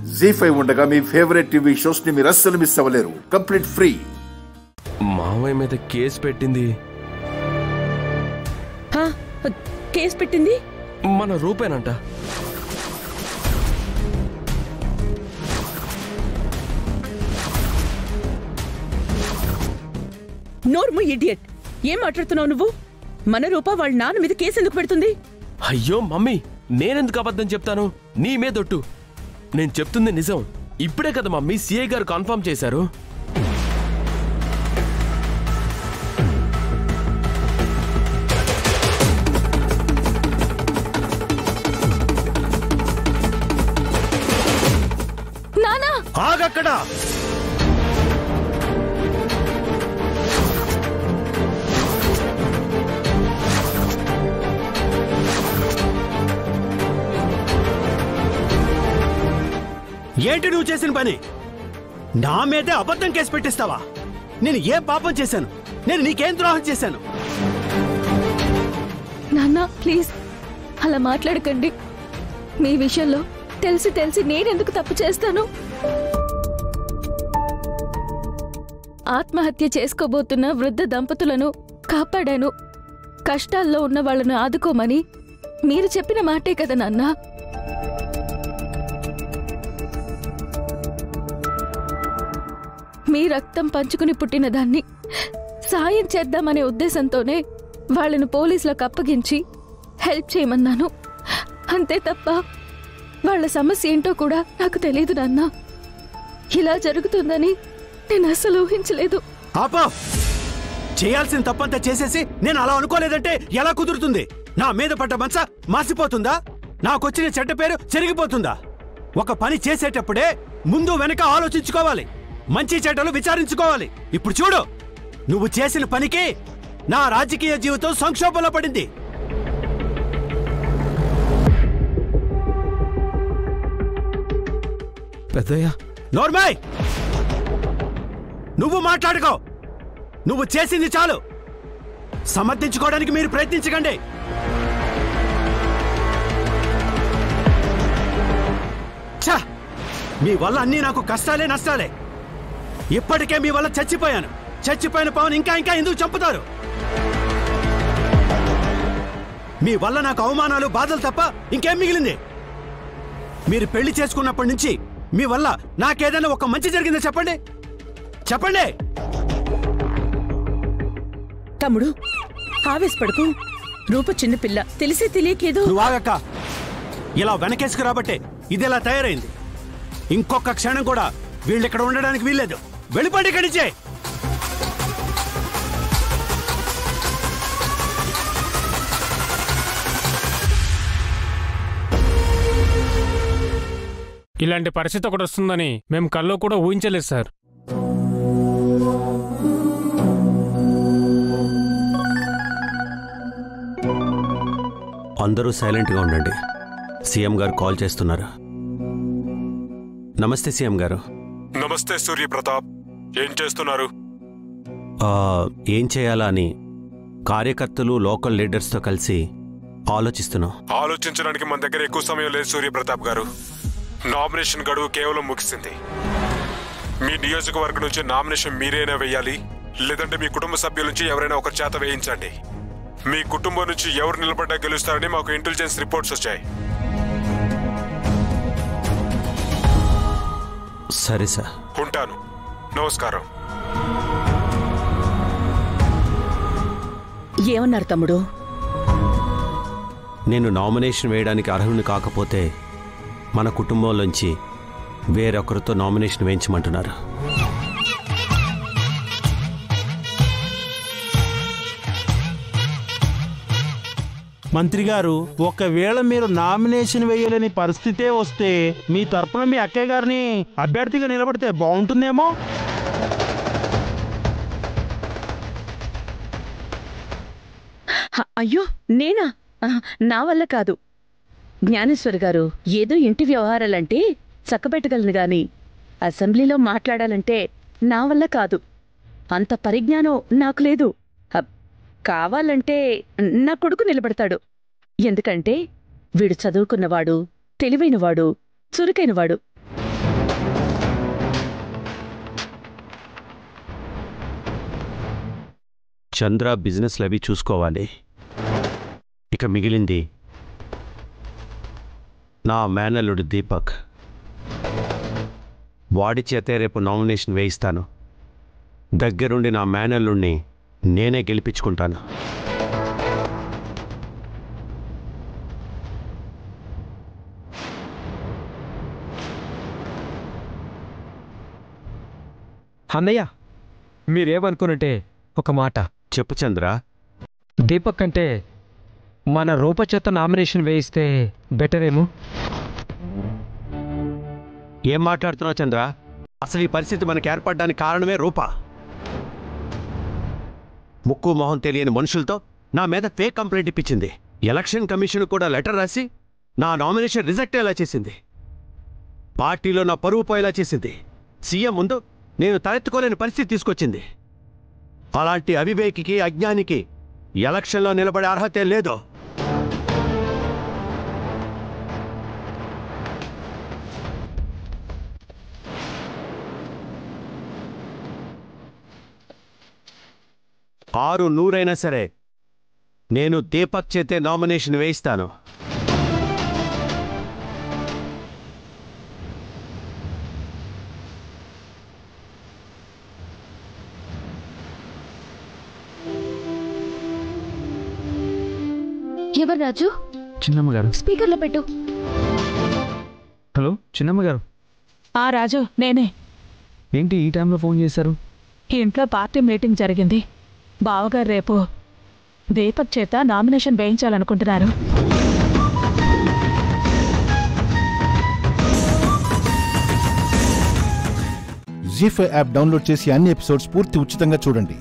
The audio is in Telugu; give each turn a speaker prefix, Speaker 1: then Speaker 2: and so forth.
Speaker 1: ZEE5 ఉండగా మీ ఫేవరెట్ టీవీ షోస్ ని మీరు అస్సలు మిస్ అవ్వలేరు. Complete free.
Speaker 2: మావయ్య మీద కేసు పెట్టింది మన రూపేనంట.
Speaker 3: నోర్ము ఇడియట్, ఏం మాట్లాడుతున్నావు నువ్వు? మన రూప వాళ్ళ నాన్న మీద కేసు ఎందుకు పెడుతుంది?
Speaker 2: అయ్యో మమ్మీ, నేనెందుకు అబద్ధం చెప్తాను? నీ మీదొట్టు. నేను చెప్తుంది నిజం. ఇప్పుడే కదా మమ్మీ సిఐ గారు కన్ఫర్మ్ చేశారు.
Speaker 3: నానా
Speaker 4: ఆగక్కడ. ఏంటి నువ్వు చేసిన పని? నా మీదే అబద్ధం కేసు పెట్టిస్తావా? నేను ఏ పాపం చేశాను? నేను నీకేం ద్రోహం చేశాను?
Speaker 5: నాన్న ప్లీజ్ అలా మాట్లాడకండి. మీ విషయంలో తెలిసి నేనెందుకు తప్పు చేస్తాను? ఆత్మహత్య చేసుకోబోతున్న వృద్ధ దంపతులను కాపాడాను. కష్టాల్లో ఉన్న వాళ్ళను ఆదుకోమని మీరు చెప్పిన మాటే కదా నాన్న. మీ రక్తం పంచుకుని పుట్టిన దాన్ని సాయం చేద్దామనే ఉద్దేశంతోనే వాళ్ళను పోలీసులకు అప్పగించి హెల్ప్ చేయమన్నాను. అంతే తప్ప వాళ్ళ సమస్య ఏంటో కూడా నాకు తెలియదు నాన్న. ఇలా జరుగుతుందని నేను అస్సలు ఊహించలేదు.
Speaker 4: ఆపా! చేయాల్సిన తప్పంతా చేసేసి నేను అలా అనుకోలేదంటే ఎలా కుదురుతుంది? నా మీద పడ్డ మచ్చ మాసిపోతుందా? నాకొచ్చిన చెడ్డ పేరు చెరిగిపోతుందా? ఒక పని చేసేటప్పుడే ముందు వెనక ఆలోచించుకోవాలి. మంచి చెడ్డలు విచారించుకోవాలి. ఇప్పుడు చూడు, నువ్వు చేసిన పనికి నా రాజకీయ జీవితం సంక్షోభంలో పడింది.
Speaker 2: పెద్దయ్య,
Speaker 4: నోర్మాయ్, నువ్వు మాట్లాడుకో. నువ్వు చేసింది చాలు. సమర్థించుకోవడానికి మీరు ప్రయత్నించకండి. ఛ! మీ వల్ల అన్నీ నాకు కష్టాలే నష్టాలే. ఇప్పటికే మీ వల్ల చచ్చిపోయాను. చచ్చిపోయిన పవన్ ఇంకా ఎందుకు చంపుతారు? మీ వల్ల నాకు అవమానాలు బాధలు తప్ప ఇంకేం మిగిలింది? మీరు పెళ్లి చేసుకున్నప్పటి నుంచి మీ వల్ల నాకేదైనా ఒక మంచి జరిగిందో చెప్పండి. చెప్పండి.
Speaker 3: తమ్ముడు ఆవేశపడకు. రూప చిన్నపిల్ల, తెలిసే తెలియకేదో.
Speaker 4: నువ్వు ఆగక్క. ఇలా వెనకేసుకు రాబట్టే ఇది ఇలా తయారైంది. ఇంకొక క్షణం కూడా వీళ్ళిక్కడ ఉండడానికి వీల్లేదు. వెళ్ళిపోండి ఇక్కడి నుంచే.
Speaker 6: ఇలాంటి పరిస్థితి ఒకటి వస్తుందని మేము కల్లో కూడా ఊహించలేదు సార్.
Speaker 4: అందరూ సైలెంట్గా ఉండండి. సీఎం గారు కాల్ చేస్తున్నారు. నమస్తే సీఎం గారు.
Speaker 7: నమస్తే సూర్యప్రతాప్. ఏం చేస్తున్నారు?
Speaker 4: ఏం చేయాలా అని కార్యకర్తలు లోకల్ లీడర్స్తో కలిసి ఆలోచిస్తున్నాం.
Speaker 7: ఆలోచించడానికి మన దగ్గర ఎక్కువ సమయం లేదు సూర్యప్రతాప్ గారు. నామినేషన్ గడువు కేవలం ముగిసింది. మీ నియోజకవర్గం నుంచి నామినేషన్ మీరైనా వేయాలి, లేదంటే మీ కుటుంబ సభ్యుల నుంచి ఎవరైనా ఒకరి చేత వేయించండి. మీ కుటుంబం నుంచి ఎవరు నిలబడ్డా గెలుస్తారని మాకు ఇంటెలిజెన్స్ రిపోర్ట్స్ వచ్చాయి.
Speaker 4: సరే సార్,
Speaker 7: ఉంటాను. నమస్కారం.
Speaker 3: ఏమన్నారు తమ్ముడు?
Speaker 4: నేను నామినేషన్ వేయడానికి అర్హుని కాకపోతే మన కుటుంబంలోంచి వేరొకరితో నామినేషన్ వేయించమంటున్నారు.
Speaker 8: మంత్రి గారు, ఒకవేళ మీరు నామినేషన్ వేయలేని పరిస్థితే వస్తే మీ తరపున మీ అక్కయ్య గారిని అభ్యర్థిగా నిలబడితే బాగుంటుందేమో.
Speaker 3: అయ్యో నేనా? నా వల్ల కాదు. జ్ఞానేశ్వర్ గారు, ఏదో ఇంటి వ్యవహారాలంటే చక్కబెట్టగలను గాని అసెంబ్లీలో మాట్లాడాలంటే నా వల్ల కాదు. అంత పరిజ్ఞానం నాకు లేదు. కావాలంటే నా కొడుకు నిలబడతాడు. ఎందుకంటే వీడు చదువుకున్నవాడు, తెలివైనవాడు, చురుకైనవాడు.
Speaker 4: చంద్ర బిజినెస్లు అవి చూసుకోవాలి. ఇక మిగిలింది నా మేనల్లుడు దీపక్. వాడి చేతే రేపు నామినేషన్ వేయిస్తాను. దగ్గరుండి నా మేనల్లుడిని నేనే గెలిపించుకుంటాను.
Speaker 9: అన్నయ్య, మీరేమనుకున్నట్టే ఒక మాట
Speaker 4: చెప్పు చంద్ర.
Speaker 9: దీపక్ అంటే మన రూప చేత నామినేషన్ వేయిస్తే బెటర్ ఏమో.
Speaker 4: ఏం మాట్లాడుతున్నావు చంద్ర? అసలు ఈ పరిస్థితి మనకు ఏర్పడడానికి కారణమే రూప. ముక్కు మొహం తెలియని మనుషులతో నా మీద ఫేక్ కంప్లైంట్ ఇప్పించింది. ఎలక్షన్ కమిషన్ కూడా లెటర్ రాసి నా నామినేషన్ రిజెక్ట్ అయ్యేలా చేసింది. పార్టీలో నా పరువు పోయేలా చేసింది. సీఎం ముందు నేను తలెత్తుకోలేని పరిస్థితి తీసుకొచ్చింది. అలాంటి అవివేకికి, అజ్ఞానికి ఎలక్షన్లో నిలబడే అర్హతే లేదు. ఆరు నూరైనా సరే నేను దీపక్ చేతే నామినేషన్ వేయిస్తాను.
Speaker 5: ఎవరు రాజు?
Speaker 9: చిన్నమ్మగారు.
Speaker 5: స్పీకర్లో పెట్టు.
Speaker 9: హలో చిన్నమ్మగారు.
Speaker 3: రాజు, నేనే.
Speaker 9: ఏంటి ఈ టైంలో ఫోన్ చేశారు?
Speaker 3: ఇంట్లో పార్టీ మీటింగ్ జరిగింది. బావగారు రేపు దీపక్ చేత నామినేషన్ వేయించాలనుకుంటున్నారు.
Speaker 10: జీ5 యాప్ డౌన్లోడ్ చేసి అన్ని ఎపిసోడ్స్ పూర్తి ఉచితంగా చూడండి.